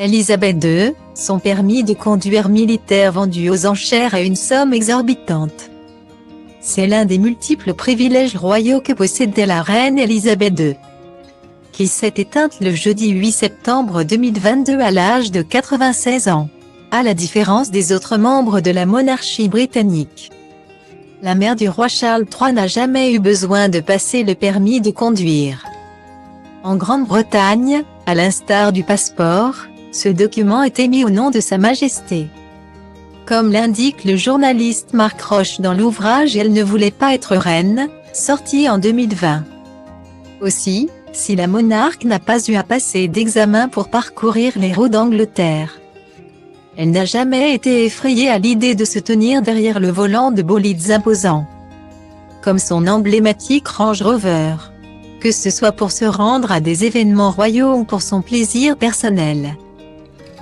Élisabeth II, son permis de conduire militaire vendu aux enchères à une somme exorbitante. C'est l'un des multiples privilèges royaux que possédait la reine Élisabeth II, qui s'est éteinte le jeudi 8 septembre 2022 à l'âge de 96 ans, à la différence des autres membres de la monarchie britannique. La mère du roi Charles III n'a jamais eu besoin de passer le permis de conduire. En Grande-Bretagne, à l'instar du passeport, ce document est émis au nom de Sa Majesté. Comme l'indique le journaliste Marc Roche dans l'ouvrage Elle ne voulait pas être reine, sorti en 2020. Aussi, si la monarque n'a pas eu à passer d'examen pour parcourir les routes d'Angleterre, elle n'a jamais été effrayée à l'idée de se tenir derrière le volant de bolides imposants, comme son emblématique Range Rover, que ce soit pour se rendre à des événements royaux ou pour son plaisir personnel.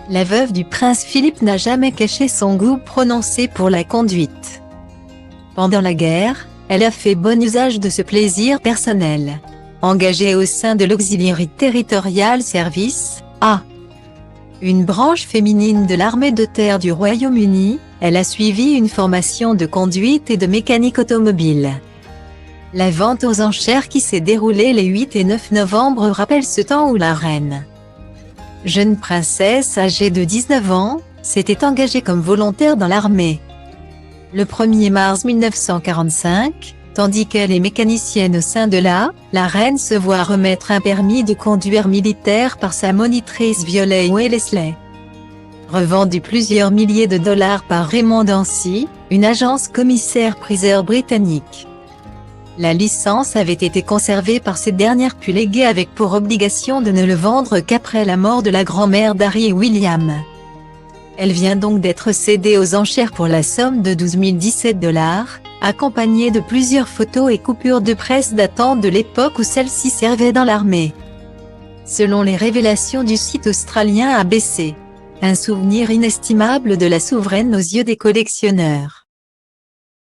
La veuve du prince Philippe n'a jamais caché son goût prononcé pour la conduite. Pendant la guerre, elle a fait bon usage de ce plaisir personnel. Engagée au sein de l'Auxiliary Territorial Service, A, une branche féminine de l'armée de terre du Royaume-Uni, elle a suivi une formation de conduite et de mécanique automobile. La vente aux enchères qui s'est déroulée les 8 et 9 novembre rappelle ce temps où la reine, jeune princesse âgée de 19 ans, s'était engagée comme volontaire dans l'armée. Le 1er mars 1945, tandis qu'elle est mécanicienne au sein de la reine se voit remettre un permis de conduire militaire par sa monitrice Violet Wellesley. Revendu plusieurs milliers de dollars par Raymond Dancy, une agence commissaire-priseur britannique. La licence avait été conservée par cette dernière puis léguée avec pour obligation de ne le vendre qu'après la mort de la grand-mère d'Harry et William. Elle vient donc d'être cédée aux enchères pour la somme de 12 017 $, accompagnée de plusieurs photos et coupures de presse datant de l'époque où celle-ci servait dans l'armée. Selon les révélations du site australien ABC, un souvenir inestimable de la souveraine aux yeux des collectionneurs.